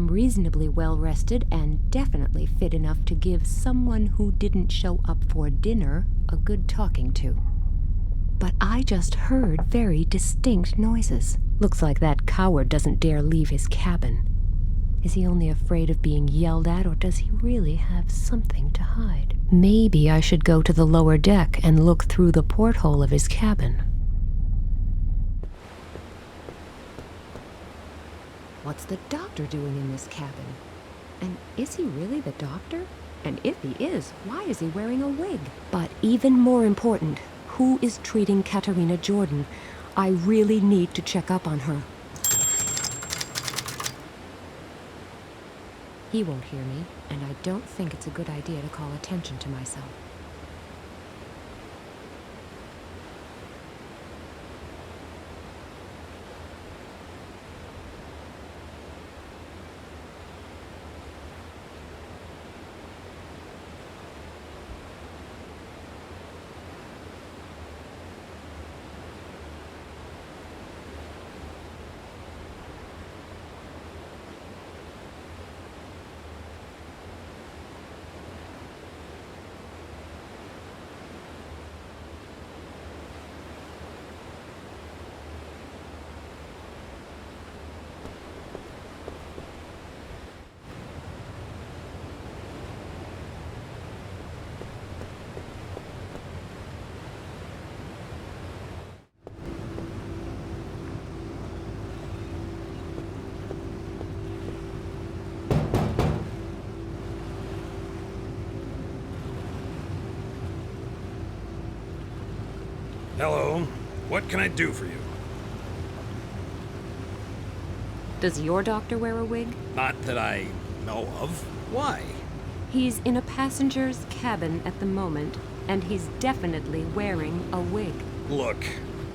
I'm reasonably well-rested and definitely fit enough to give someone who didn't show up for dinner a good talking to. But I just heard very distinct noises. Looks like that coward doesn't dare leave his cabin. Is he only afraid of being yelled at, or does he really have something to hide? Maybe I should go to the lower deck and look through the porthole of his cabin. What's the doctor doing in this cabin? And is he really the doctor? And if he is, why is he wearing a wig? But even more important, who is treating Katerina Jordan? I really need to check up on her. He won't hear me, and I don't think it's a good idea to call attention to myself. Hello. What can I do for you? Does your doctor wear a wig? Not that I know of. Why? He's in a passenger's cabin at the moment, and he's definitely wearing a wig. Look,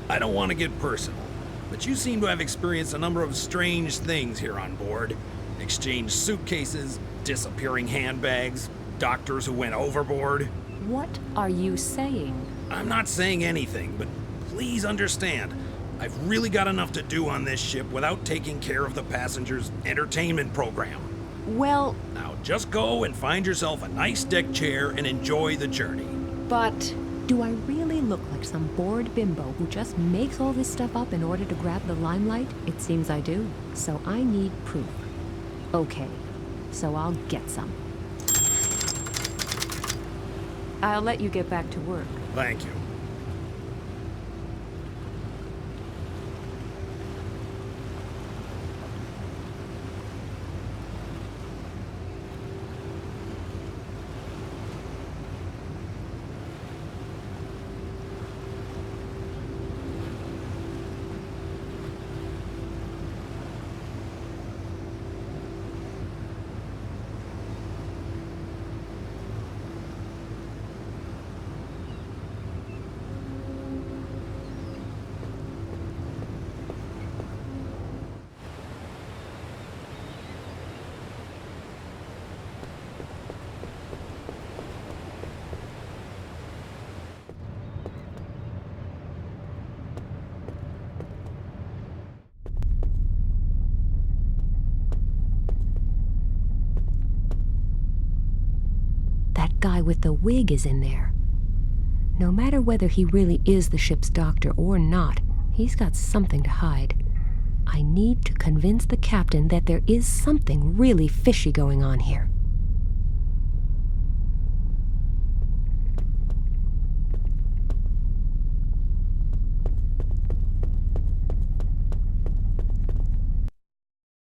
I don't want to get personal, but you seem to have experienced a number of strange things here on board. Exchanged suitcases, disappearing handbags, doctors who went overboard. What are you saying? I'm not saying anything, but please understand, I've really got enough to do on this ship without taking care of the passengers' entertainment program. Well, Now just go and find yourself a nice deck chair and enjoy the journey. but do I really look like some bored bimbo who just makes all this stuff up in order to grab the limelight? It seems I do. So I need proof. Okay, so I'll get some. I'll let you get back to work. Thank you. That guy with the wig is in there. No matter whether he really is the ship's doctor or not, he's got something to hide. I need to convince the captain that there is something really fishy going on here.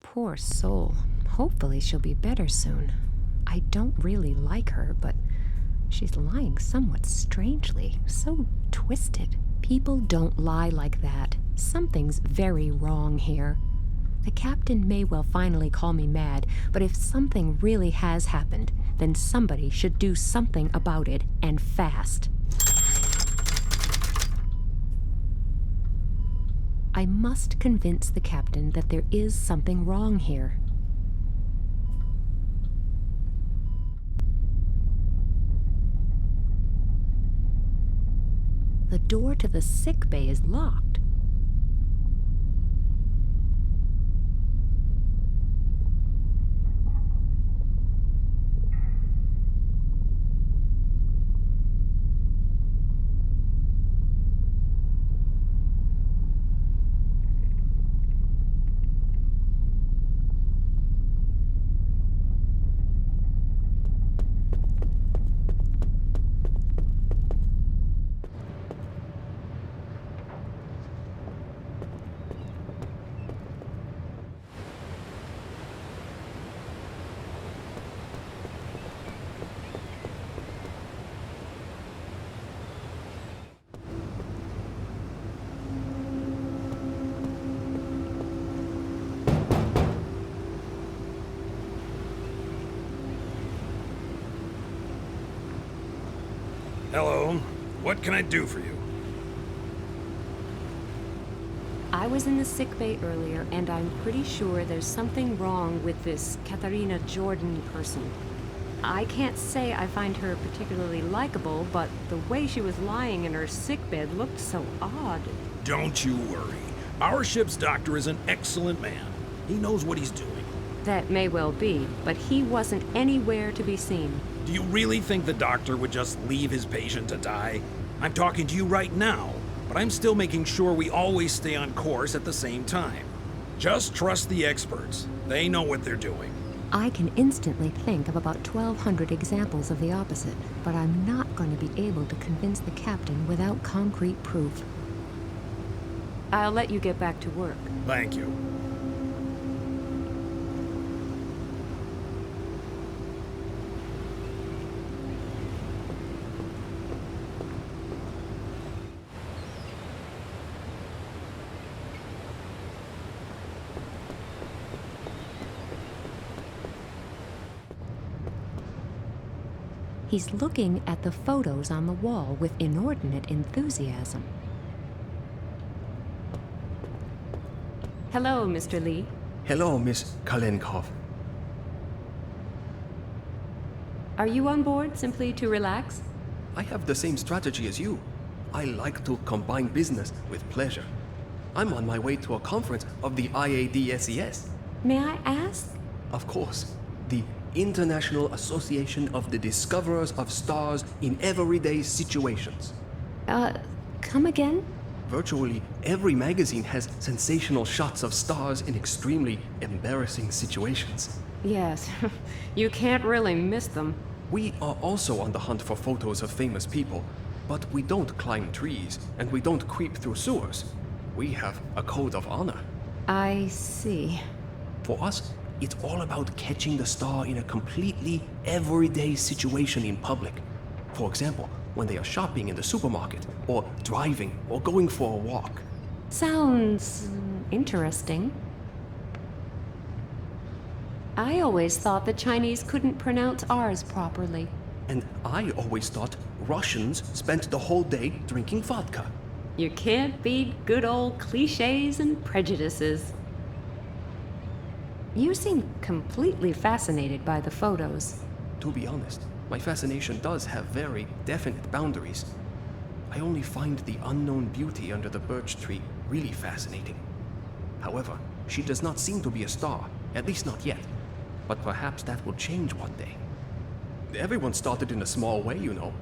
Poor soul. Hopefully she'll be better soon. I don't really like her, but she's lying somewhat strangely, so twisted. People don't lie like that. Something's very wrong here. The captain may well finally call me mad, but if something really has happened, then somebody should do something about it, and fast. I must convince the captain that there is something wrong here. The door to the sick bay is locked. Hello. What can I do for you? I was in the sickbay earlier, and I'm pretty sure there's something wrong with this Katharina Jordan person. I can't say I find her particularly likable, but the way she was lying in her sickbed looked so odd. Don't you worry. Our ship's doctor is an excellent man. He knows what he's doing. That may well be, but he wasn't anywhere to be seen. Do you really think the doctor would just leave his patient to die? I'm talking to you right now, but I'm still making sure we always stay on course at the same time. Just trust the experts. They know what they're doing. I can instantly think of about 1,200 examples of the opposite, but I'm not going to be able to convince the captain without concrete proof. I'll let you get back to work. Thank you. He's looking at the photos on the wall with inordinate enthusiasm. Hello, Mr. Lee. Hello, Miss Kalenkov. Are you on board simply to relax? I have the same strategy as you. I like to combine business with pleasure. I'm on my way to a conference of the IADSES. May I ask? Of course, the International Association of the Discoverers of Stars in Everyday Situations. Come again? Virtually every magazine has sensational shots of stars in extremely embarrassing situations. Yes, you can't really miss them. We are also on the hunt for photos of famous people, but we don't climb trees and we don't creep through sewers. We have a code of honor. I see. For us, it's all about catching the star in a completely everyday situation in public. For example, when they are shopping in the supermarket, or driving, or going for a walk. Sounds interesting. I always thought the Chinese couldn't pronounce R's properly. And I always thought Russians spent the whole day drinking vodka. You can't beat good old cliches and prejudices. You seem completely fascinated by the photos. To be honest, my fascination does have very definite boundaries. I only find the unknown beauty under the birch tree really fascinating. However, she does not seem to be a star, at least not yet. But perhaps that will change one day. Everyone started in a small way, you know.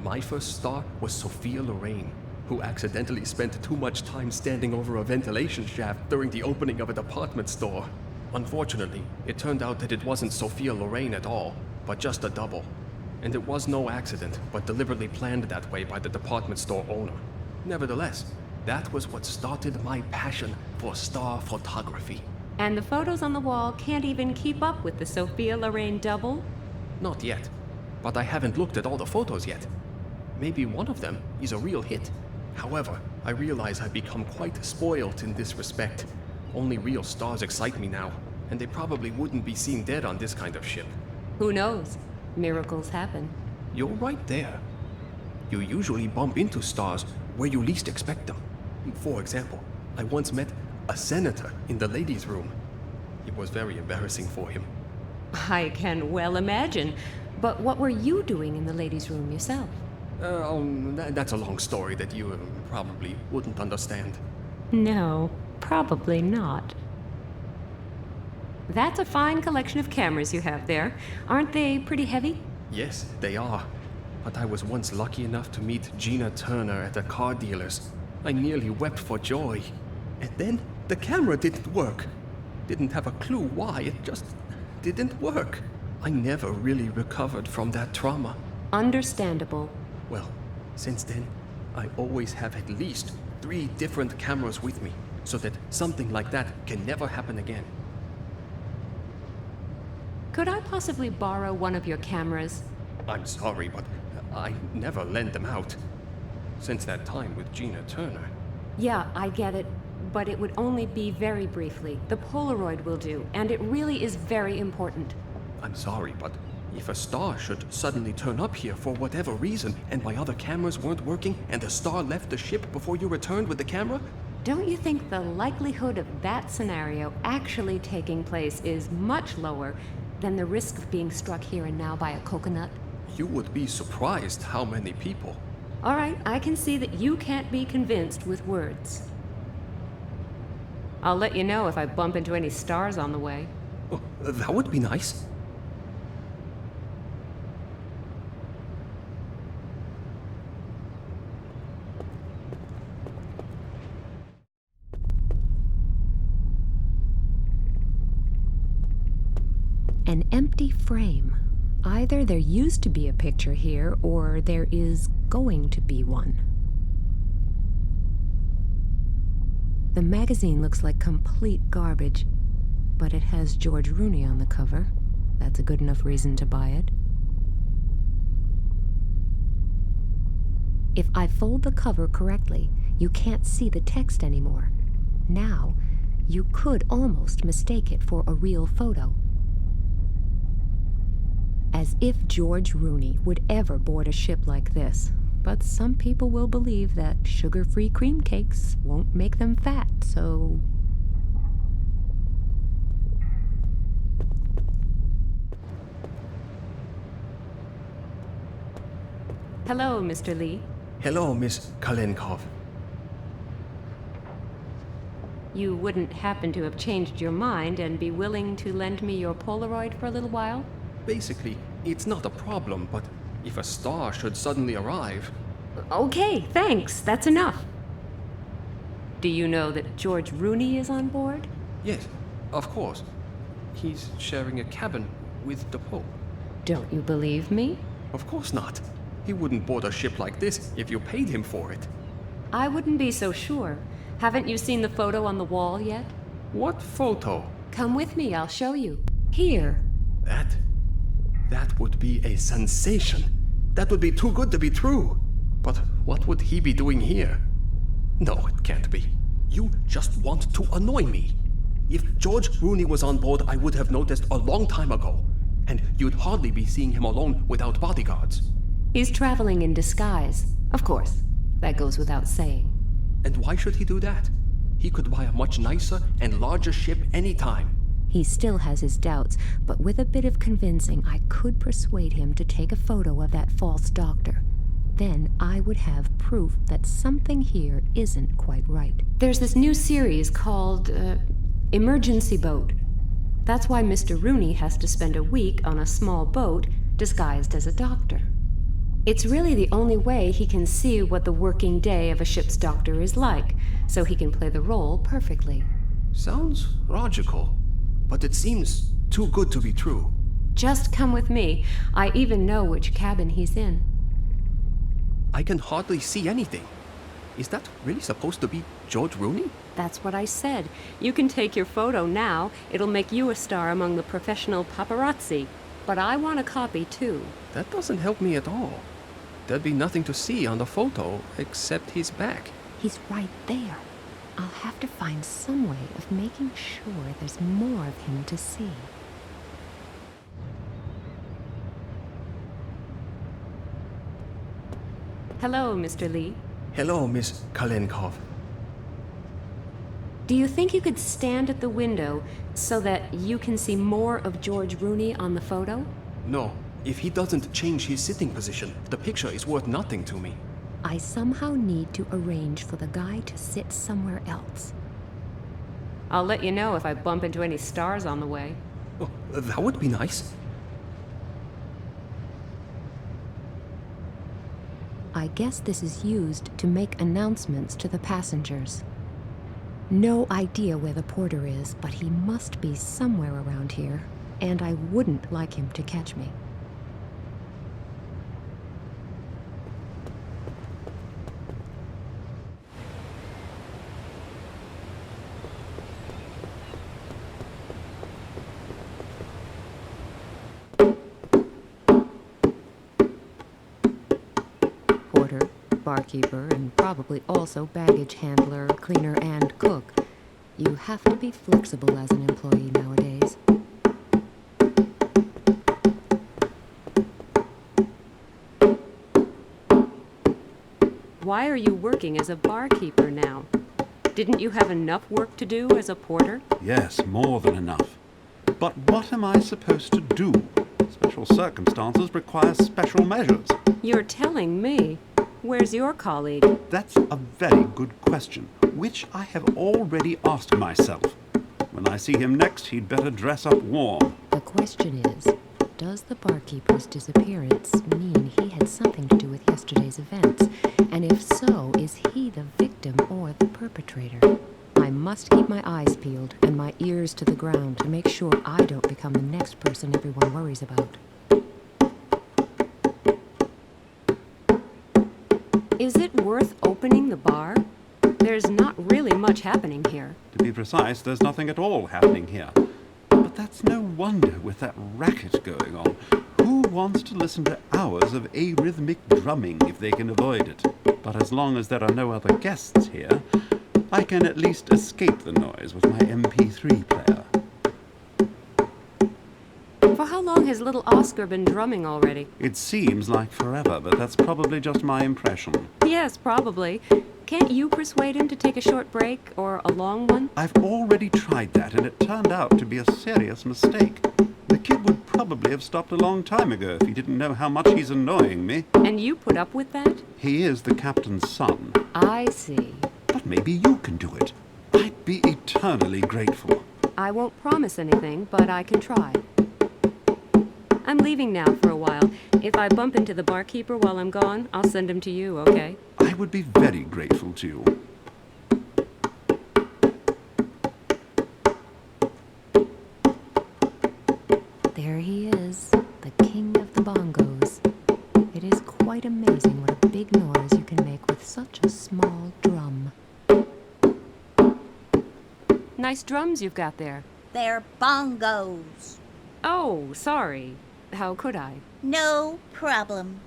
My first star was Sophia Loren, who accidentally spent too much time standing over a ventilation shaft during the opening of a department store. Unfortunately, it turned out that it wasn't Sophia Loren at all, but just a double. And it was no accident, but deliberately planned that way by the department store owner. Nevertheless, that was what started my passion for star photography. And the photos on the wall can't even keep up with the Sophia Loren double? Not yet, but I haven't looked at all the photos yet. Maybe one of them is a real hit. However, I realize I've become quite spoiled in this respect. Only real stars excite me now, and they probably wouldn't be seen dead on this kind of ship. Who knows? Miracles happen. You're right there. You usually bump into stars where you least expect them. For example, I once met a senator in the ladies' room. It was very embarrassing for him. I can well imagine. But what were you doing in the ladies' room yourself? That's a long story that you probably wouldn't understand. No, probably not. That's a fine collection of cameras you have there. Aren't they pretty heavy? Yes, they are. But I was once lucky enough to meet Gina Turner at a car dealer's. I nearly wept for joy. And then the camera didn't work. Didn't have a clue why, it just didn't work. I never really recovered from that trauma. Understandable. Well, since then, I always have at least 3 different cameras with me, so that something like that can never happen again. Could I possibly borrow one of your cameras? I'm sorry, but I never lend them out. Since that time with Gina Turner. Yeah, I get it. But it would only be very briefly. The Polaroid will do, and it really is very important. I'm sorry, but If a star should suddenly turn up here for whatever reason, and my other cameras weren't working, and the star left the ship before you returned with the camera? Don't you think the likelihood of that scenario actually taking place is much lower than the risk of being struck here and now by a coconut? You would be surprised how many people. All right, I can see that you can't be convinced with words. I'll let you know if I bump into any stars on the way. Oh, that would be nice. An empty frame. Either there used to be a picture here, or there is going to be one. The magazine looks like complete garbage, but it has George Rooney on the cover. That's a good enough reason to buy it. If I fold the cover correctly, you can't see the text anymore. Now, you could almost mistake it for a real photo. As if George Rooney would ever board a ship like this. But some people will believe that sugar-free cream cakes won't make them fat, so... Hello, Mr. Lee. Hello, Miss Kalenkov. You wouldn't happen to have changed your mind and be willing to lend me your Polaroid for a little while? Basically, it's not a problem, but if a star should suddenly arrive... Okay, thanks. That's enough. Do you know that George Rooney is on board? Yes, of course. He's sharing a cabin with the Pope. Don't you believe me? Of course not. He wouldn't board a ship like this if you paid him for it. I wouldn't be so sure. Haven't you seen the photo on the wall yet? What photo? Come with me, I'll show you. Here. That would be a sensation. That would be too good to be true. But what would he be doing here? No, it can't be. You just want to annoy me. If George Rooney was on board, I would have noticed a long time ago. And you'd hardly be seeing him alone without bodyguards. He's traveling in disguise. Of course. That goes without saying. And why should he do that? He could buy a much nicer and larger ship anytime. He still has his doubts, but with a bit of convincing, I could persuade him to take a photo of that false doctor. Then I would have proof that something here isn't quite right. There's this new series called, Emergency Boat. That's why Mr. Rooney has to spend a week on a small boat disguised as a doctor. It's really the only way he can see what the working day of a ship's doctor is like, so he can play the role perfectly. Sounds logical, but it seems too good to be true. Just come with me. I even know which cabin he's in. I can hardly see anything. Is that really supposed to be George Rooney? That's what I said. You can take your photo now. It'll make you a star among the professional paparazzi. But I want a copy, too. That doesn't help me at all. There'd be nothing to see on the photo except his back. He's right there. I'll have to find some way of making sure there's more of him to see. Hello, Mr. Lee. Hello, Miss Kalenkov. Do you think you could stand at the window so that you can see more of George Rooney on the photo? No. If he doesn't change his sitting position, the picture is worth nothing to me. I somehow need to arrange for the guy to sit somewhere else. I'll let you know if I bump into any stars on the way. Oh, that would be nice. I guess this is used to make announcements to the passengers. No idea where the porter is, but he must be somewhere around here, and I wouldn't like him to catch me. Porter, barkeeper, and probably also baggage handler, cleaner, and cook. You have to be flexible as an employee nowadays. Why are you working as a barkeeper now? Didn't you have enough work to do as a porter? Yes, more than enough. But what am I supposed to do? Special circumstances require special measures. You're telling me. Where's your colleague? That's a very good question, which I have already asked myself. When I see him next, he'd better dress up warm. The question is, does the barkeeper's disappearance mean he had something to do with yesterday's events? And if so, is he the victim or the perpetrator? I must keep my eyes peeled and my ears to the ground to make sure I don't become the next person everyone worries about. Is it worth opening the bar? There's not really much happening here. To be precise, there's nothing at all happening here. But that's no wonder with that racket going on. Who wants to listen to hours of arrhythmic drumming if they can avoid it? But as long as there are no other guests here, I can at least escape the noise with my MP3 player. For how long has little Oscar been drumming already? It seems like forever, but that's probably just my impression. Yes, probably. Can't you persuade him to take a short break, or a long one? I've already tried that, and it turned out to be a serious mistake. The kid would probably have stopped a long time ago if he didn't know how much he's annoying me. And you put up with that? He is the captain's son. I see. But maybe you can do it. I'd be eternally grateful. I won't promise anything, but I can try. I'm leaving now for a while. If I bump into the barkeeper while I'm gone, I'll send him to you, okay? I would be very grateful to you. There he is, the king of the bongos. It is quite amazing what a big noise you can make with such a small drum. Nice drums you've got there. They're bongos. Oh, sorry. How could I? No problem.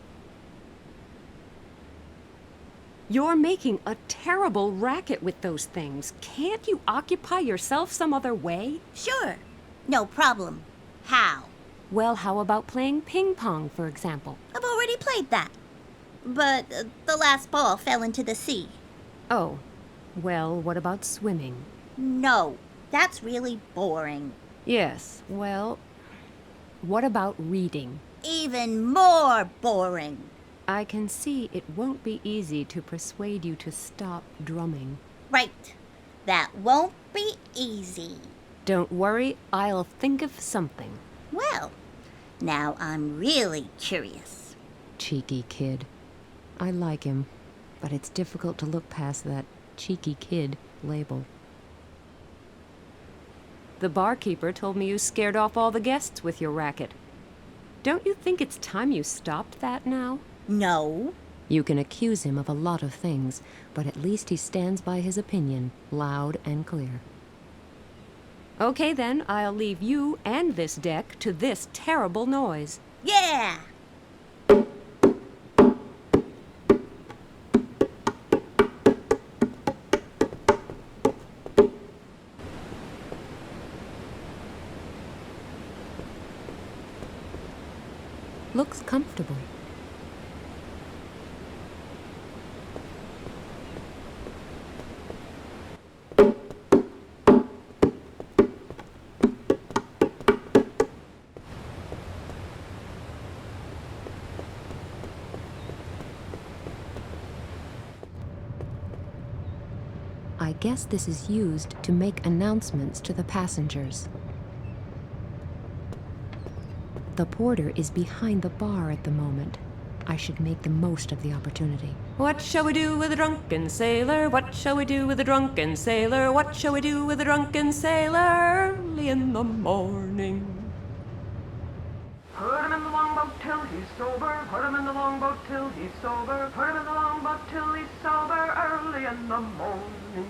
You're making a terrible racket with those things. Can't you occupy yourself some other way? Sure. No problem. How? Well, how about playing ping pong, for example? I've already played that. But the last ball fell into the sea. Oh, well, what about swimming? No, that's really boring. Yes, well, what about reading? Even more boring. I can see it won't be easy to persuade you to stop drumming. Right. That won't be easy. Don't worry, I'll think of something. Well, now I'm really curious. Cheeky kid. I like him, but it's difficult to look past that cheeky kid label. The barkeeper told me you scared off all the guests with your racket. Don't you think it's time you stopped that now? No. You can accuse him of a lot of things, but at least he stands by his opinion, loud and clear. Okay then, I'll leave you and this deck to this terrible noise. Yeah! Looks comfortable. I guess this is used to make announcements to the passengers. The porter is behind the bar at the moment. I should make the most of the opportunity. What shall we do with a drunken sailor? What shall we do with a drunken sailor? What shall we do with a drunken sailor early in the morning? Put him in the longboat till he's sober. Put him in the longboat till he's sober. Put him in the longboat till he's sober early in the morning.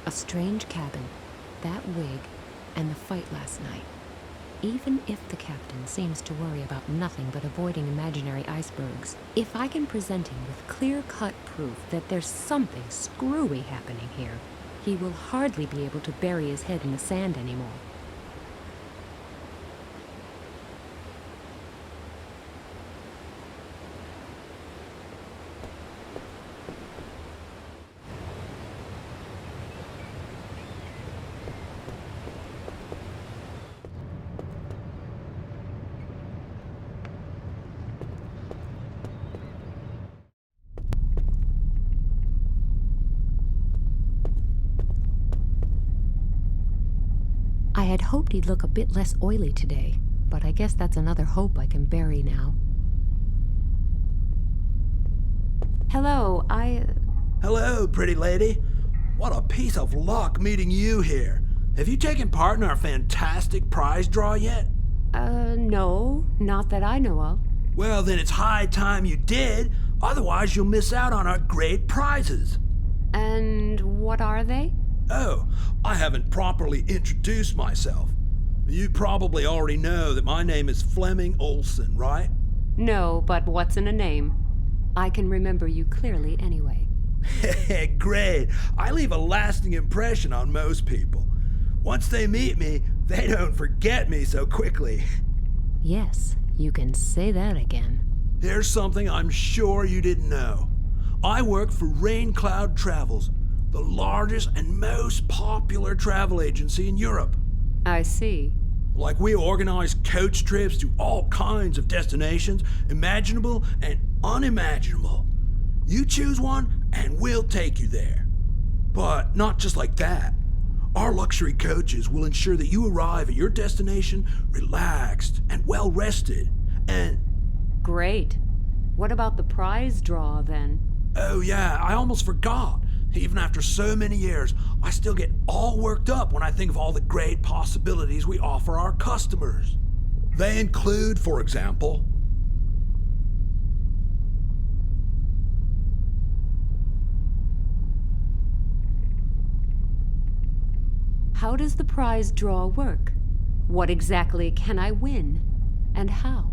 A strange cabin, that wig, and the fight last night. even if the captain seems to worry about nothing but avoiding imaginary icebergs, if I can present him with clear-cut proof that there's something screwy happening here, he will hardly be able to bury his head in the sand anymore. I had hoped he'd look a bit less oily today, but I guess that's another hope I can bury now. Hello, Hello, pretty lady. What a piece of luck meeting you here. Have you taken part in our fantastic prize draw yet? No, not that I know of. Well, then it's high time you did. Otherwise, you'll miss out on our great prizes. And what are they? Oh, I haven't properly introduced myself. You probably already know that my name is Fleming Olson, right? No, but what's in a name? I can remember you clearly anyway. Great. I leave a lasting impression on most people. Once they meet me, they don't forget me so quickly. Yes, you can say that again. Here's something I'm sure you didn't know. I work for Rain Cloud Travels, the largest and most popular travel agency in Europe. I see. Like, we organize coach trips to all kinds of destinations, imaginable and unimaginable. You choose one and we'll take you there. But not just like that. Our luxury coaches will ensure that you arrive at your destination relaxed and well rested. And Great. What about the prize draw then? oh yeah, I almost forgot. Even after so many years, I still get all worked up when I think of all the great possibilities we offer our customers. They include, for example, How does the prize draw work? What exactly can I win? And how?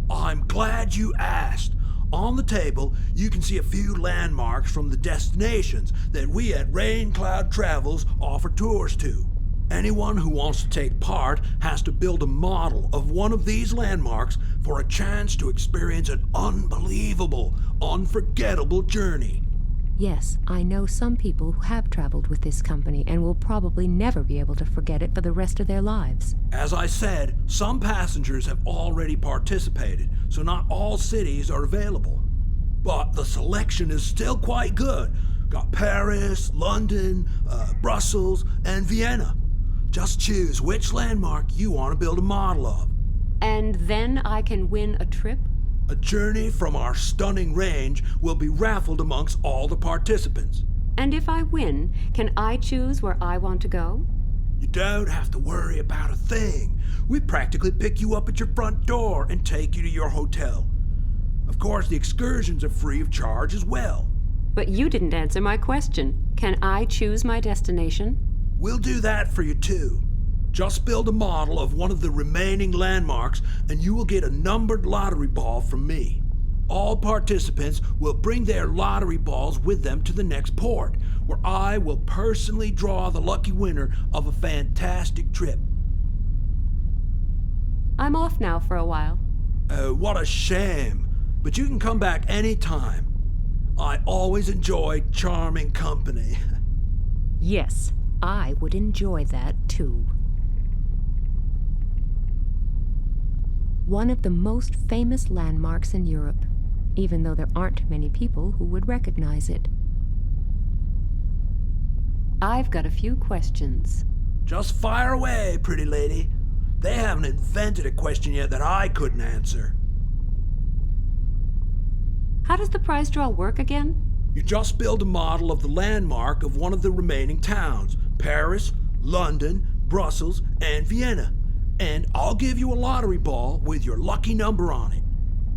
I'm glad you asked. On the table, you can see a few landmarks from the destinations that we at Rain Cloud Travels offer tours to. Anyone who wants to take part has to build a model of one of these landmarks for a chance to experience an unbelievable, unforgettable journey. Yes, I know some people who have traveled with this company and will probably never be able to forget it for the rest of their lives. As I said, some passengers have already participated, so not all cities are available. But the selection is still quite good. Got Paris, London, Brussels, and Vienna. Just choose which landmark you want to build a model of. And then I can win a trip? A journey from our stunning range will be raffled amongst all the participants. And if I win, can I choose where I want to go? You don't have to worry about a thing. We practically pick you up at your front door and take you to your hotel. Of course, the excursions are free of charge as well. But you didn't answer my question. Can I choose my destination? We'll do that for you too. Just build a model of one of the remaining landmarks and you will get a numbered lottery ball from me. All participants will bring their lottery balls with them to the next port, where I will personally draw the lucky winner of a fantastic trip. I'm off now for a while. Oh, what a shame. But you can come back anytime. I always enjoy charming company. Yes, I would enjoy that too. One of the most famous landmarks in Europe, even though there aren't many people who would recognize it. I've got a few questions. Just fire away, pretty lady. They haven't invented a question yet that I couldn't answer. How does the prize draw work again? You just build a model of the landmark of one of the remaining towns, Paris, London, Brussels, and Vienna. And I'll give you a lottery ball with your lucky number on it.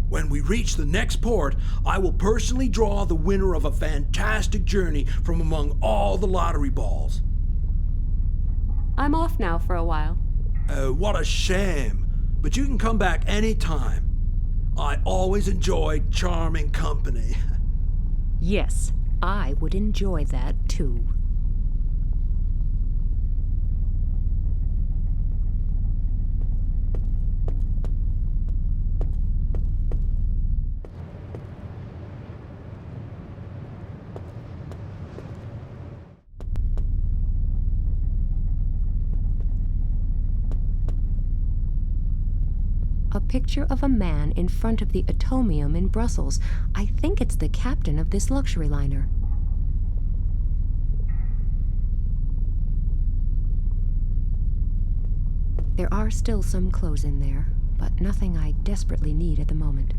When we reach the next port, I will personally draw the winner of a fantastic journey from among all the lottery balls. I'm off now for a while. Oh, what a shame. But you can come back any time. I always enjoyed charming company. Yes, I would enjoy that too. A picture of a man in front of the Atomium in Brussels. I think it's the captain of this luxury liner. There are still some clothes in there, but nothing I desperately need at the moment.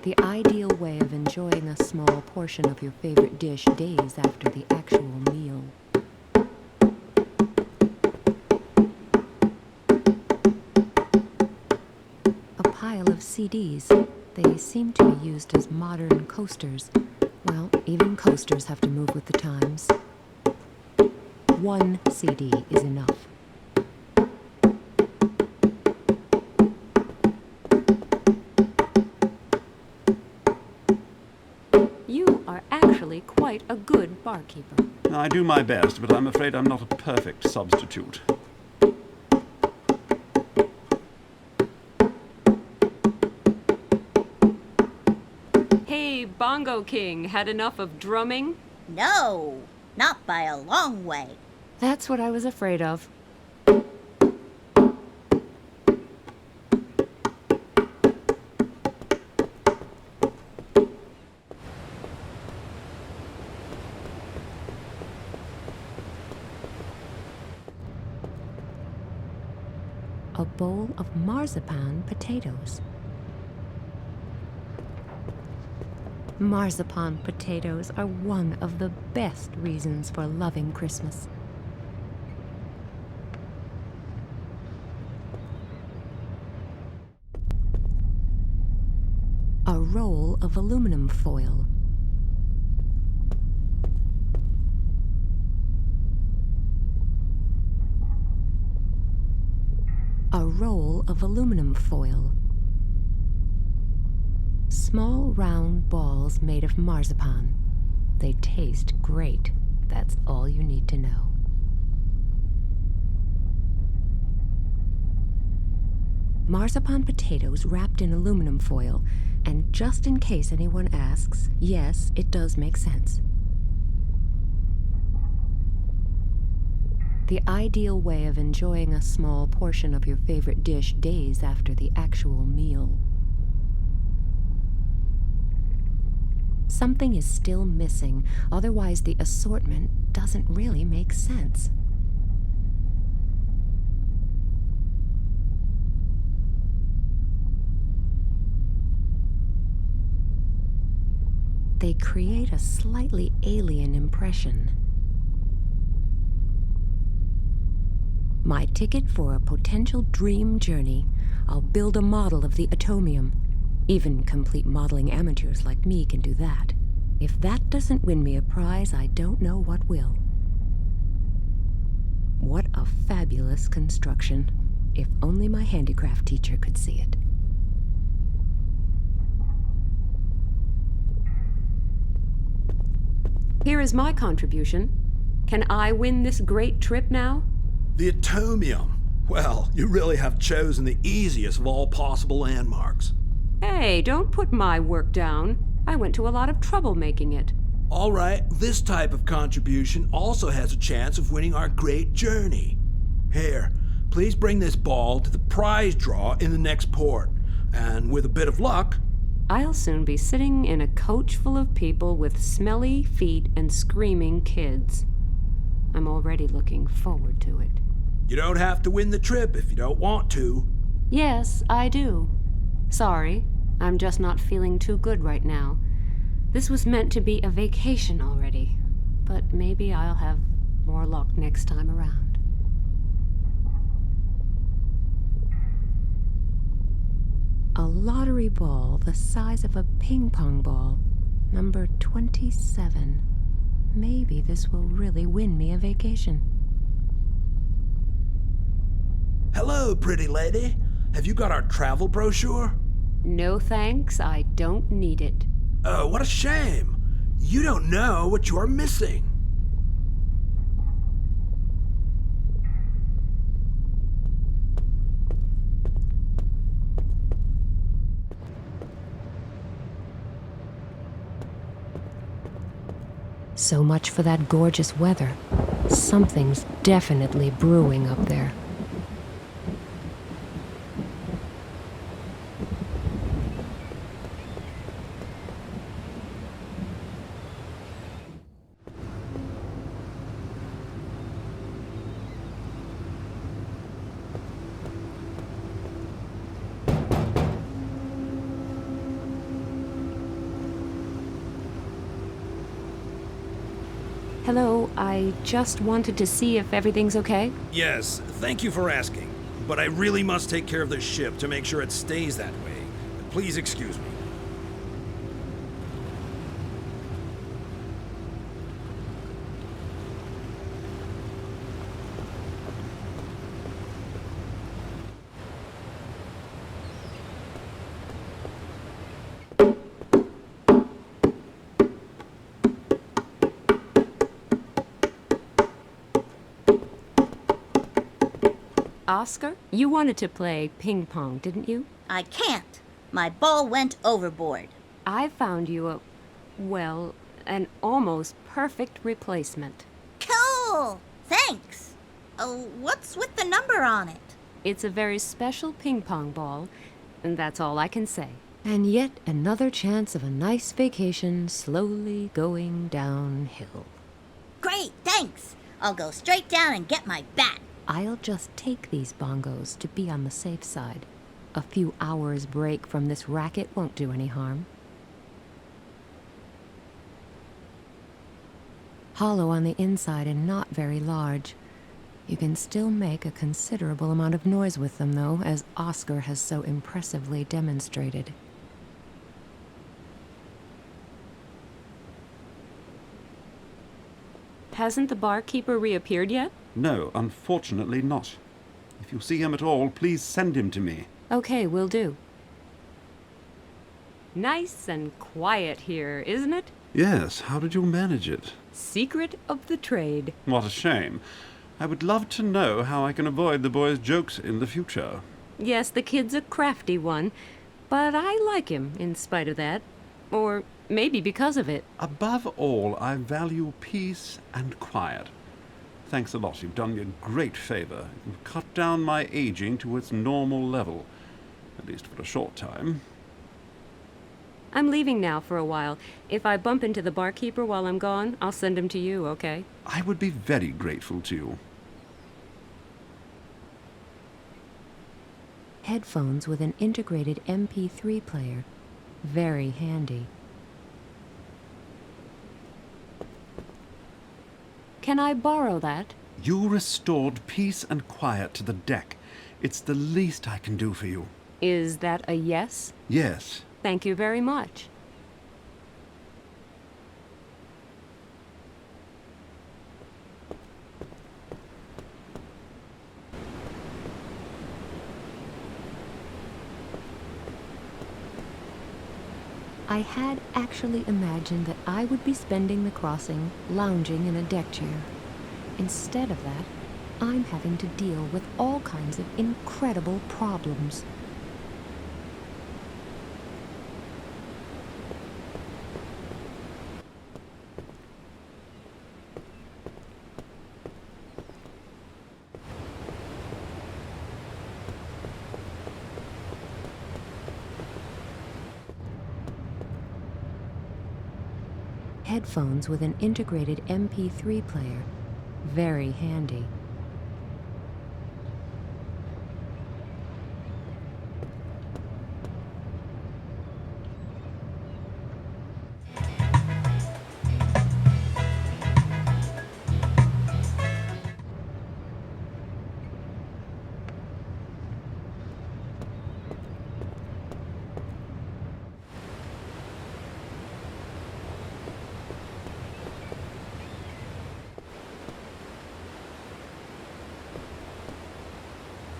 The ideal way of enjoying a small portion of your favorite dish days after the actual meal. A pile of CDs. They seem to be used as modern coasters. Well, even coasters have to move with the times. One CD is enough. Quite a good barkeeper. I do my best, but I'm afraid I'm not a perfect substitute. Hey, Bongo King, had enough of drumming? No, not by a long way. That's what I was afraid of. A bowl of marzipan potatoes. Marzipan potatoes are one of the best reasons for loving Christmas. A roll of aluminum foil. A roll of aluminum foil. Small round balls made of marzipan. They taste great. That's all you need to know. Marzipan potatoes wrapped in aluminum foil, and just in case anyone asks, yes, it does make sense. The ideal way of enjoying a small portion of your favorite dish days after the actual meal. Something is still missing, otherwise the assortment doesn't really make sense. They create a slightly alien impression. My ticket for a potential dream journey. I'll build a model of the Atomium. Even complete modeling amateurs like me can do that. If that doesn't win me a prize, I don't know what will. What a fabulous construction. If only my handicraft teacher could see it. Here is my contribution. Can I win this great trip now? The Atomium. Well, you really have chosen the easiest of all possible landmarks. Hey, don't put my work down. I went to a lot of trouble making it. All right, this type of contribution also has a chance of winning our great journey. Here, please bring this ball to the prize draw in the next port. And with a bit of luck, I'll soon be sitting in a coach full of people with smelly feet and screaming kids. I'm already looking forward to it. you don't have to win the trip if you don't want to. Yes, I do. Sorry, I'm just not feeling too good right now. This was meant to be a vacation already, but maybe I'll have more luck next time around. A lottery ball the size of a ping pong ball, number 27. Maybe this will really win me a vacation. Hello, pretty lady. Have you got our travel brochure? No thanks, I don't need it. Oh, what a shame. You don't know what you are missing. So much for that gorgeous weather. Something's definitely brewing up there. Hello, I just wanted to see if everything's okay. Yes, thank you for asking. But I really must take care of the ship to make sure it stays that way. Please excuse me. Oscar, you wanted to play ping pong, didn't you? I can't. My ball went overboard. I found you an almost perfect replacement. Cool! Thanks. Oh, what's with the number on it? It's a very special ping pong ball, and that's all I can say. And yet another chance of a nice vacation slowly going downhill. Great, thanks. I'll go straight down and get my bat. I'll just take these bongos to be on the safe side. A few hours break from this racket won't do any harm. Hollow on the inside and not very large. You can still make a considerable amount of noise with them, though, as Oscar has so impressively demonstrated. Hasn't the barkeeper reappeared yet? No, unfortunately not. If you see him at all, please send him to me. Okay, will do. Nice and quiet here, isn't it? Yes, how did you manage it? Secret of the trade. What a shame. I would love to know how I can avoid the boy's jokes in the future. Yes, the kid's a crafty one, but I like him in spite of that. Or maybe because of it. Above all, I value peace and quiet. Thanks a lot. You've done me a great favor. You've cut down my aging to its normal level. At least for a short time. I'm leaving now for a while. If I bump into the barkeeper while I'm gone, I'll send him to you, okay? I would be very grateful to you. Headphones with an integrated MP3 player. Very handy. Can I borrow that? You restored peace and quiet to the deck. It's the least I can do for you. Is that a yes? Yes. Thank you very much. I had actually imagined that I would be spending the crossing lounging in a deck chair. Instead of that, I'm having to deal with all kinds of incredible problems. Headphones with an integrated MP3 player. Very handy.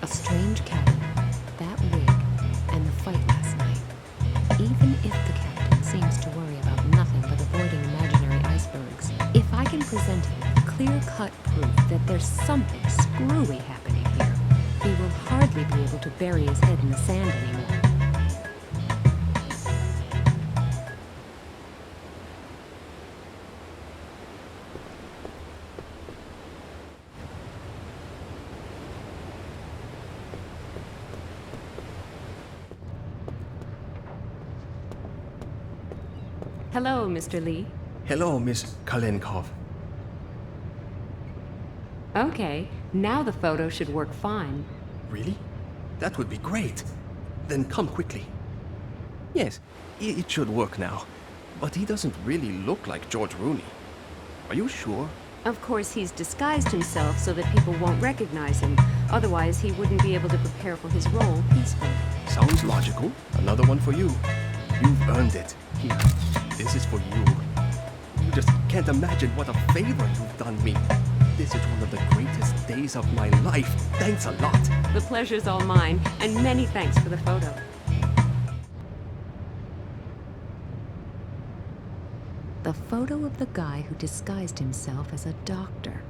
A strange cabin, that wig, and the fight last night. Even if the captain seems to worry about nothing but avoiding imaginary icebergs, if I can present him with clear-cut proof that there's something screwy happening here, he will hardly be able to bury his head in the sand anymore. Hello, Mr. Lee. Hello, Miss Kalenkov. Okay, now the photo should work fine. Really? That would be great. Then come quickly. Yes, it should work now. But he doesn't really look like George Rooney. Are you sure? Of course, he's disguised himself so that people won't recognize him. Otherwise, he wouldn't be able to prepare for his role peacefully. Sounds logical. Another one for you. You've earned it. Here, this is for you. You just can't imagine what a favor you've done me. This is one of the greatest days of my life. Thanks a lot. The pleasure's all mine, and many thanks for the photo. The photo of the guy who disguised himself as a doctor.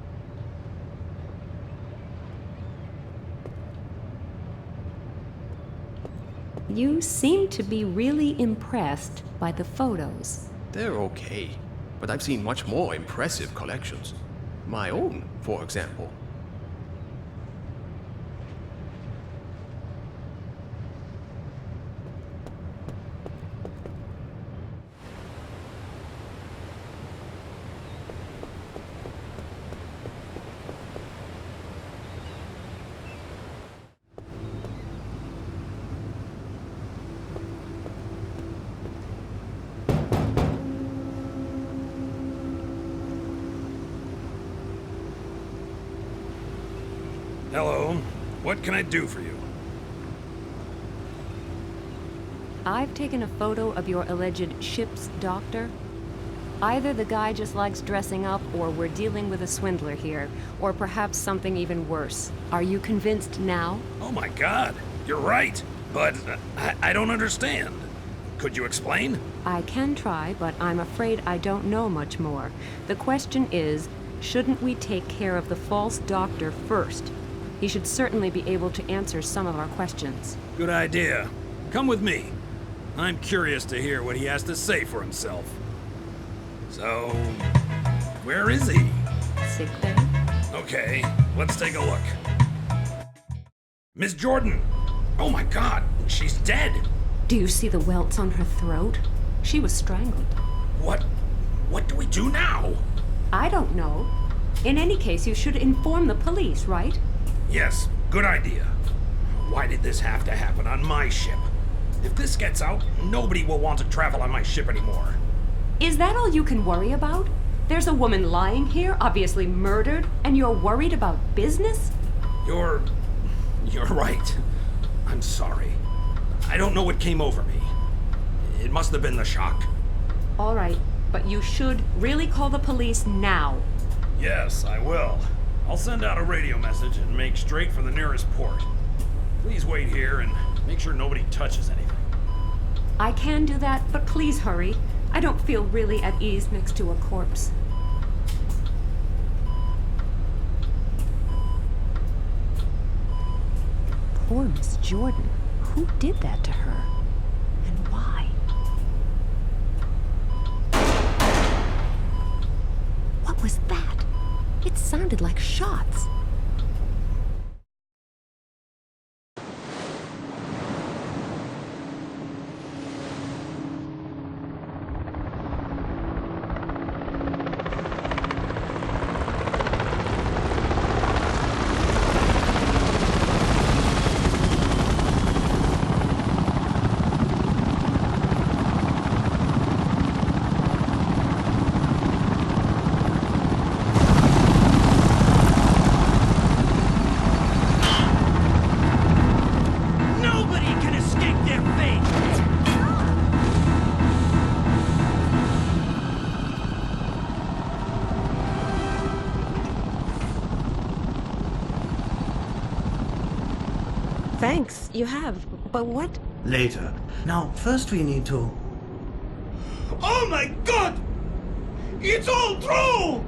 You seem to be really impressed by the photos. They're okay, but I've seen much more impressive collections. My own, for example. Hello. What can I do for you? I've taken a photo of your alleged ship's doctor. Either the guy just likes dressing up, or we're dealing with a swindler here, or perhaps something even worse. Are you convinced now? Oh my God, you're right. But I don't understand. Could you explain? I can try, but I'm afraid I don't know much more. The question is, shouldn't we take care of the false doctor first? He should certainly be able to answer some of our questions. Good idea. Come with me. I'm curious to hear what he has to say for himself. So, where is he? Sick bay? Okay, let's take a look. Miss Jordan! Oh my God, she's dead! Do you see the welts on her throat? She was strangled. What do we do now? I don't know. In any case, you should inform the police, right? Yes, good idea. Why did this have to happen on my ship? If this gets out, nobody will want to travel on my ship anymore. Is that all you can worry about? There's a woman lying here, obviously murdered, and you're worried about business? You're right. I'm sorry. I don't know what came over me. It must have been the shock. All right, but you should really call the police now. Yes, I will. I'll send out a radio message and make straight for the nearest port. Please wait here and make sure nobody touches anything. I can do that, but please hurry. I don't feel really at ease next to a corpse. Poor Miss Jordan. Who did that to her? And why? What was that? It sounded like shots. Thanks, you have. But what? Later. Now, first we need to... Oh my god! It's all true!